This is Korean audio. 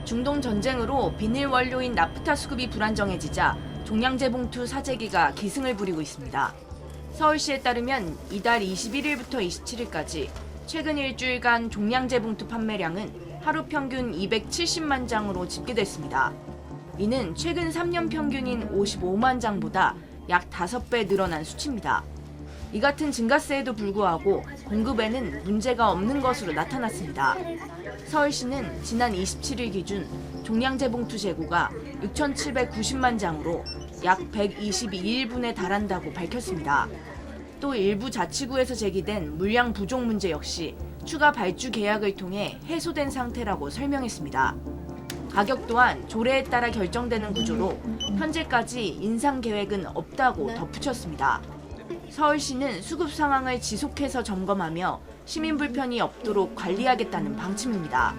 중동 전쟁으로 비닐 원료인 나프타 수급이 불안정해지자 종량제 봉투 사재기가 기승을 부리고 있습니다. 서울시에 따르면 이달 21일부터 27일까지 최근 일주일간 종량제 봉투 판매량은 하루 평균 270만 장으로 집계됐습니다. 이는 최근 3년 평균인 55만 장보다 약 5배 늘어난 수치입니다. 이 같은 증가세에도 불구하고 공급에는 문제가 없는 것으로 나타났습니다. 서울시는 지난 27일 기준 종량제 봉투 재고가 6,790만 장으로 약 122일분에 달한다고 밝혔습니다. 또 일부 자치구에서 제기된 물량 부족 문제 역시 추가 발주 계약을 통해 해소된 상태라고 설명했습니다. 가격 또한 조례에 따라 결정되는 구조로 현재까지 인상 계획은 없다고 덧붙였습니다. 서울시는 수급 상황을 지속해서 점검하며 시민 불편이 없도록 관리하겠다는 방침입니다.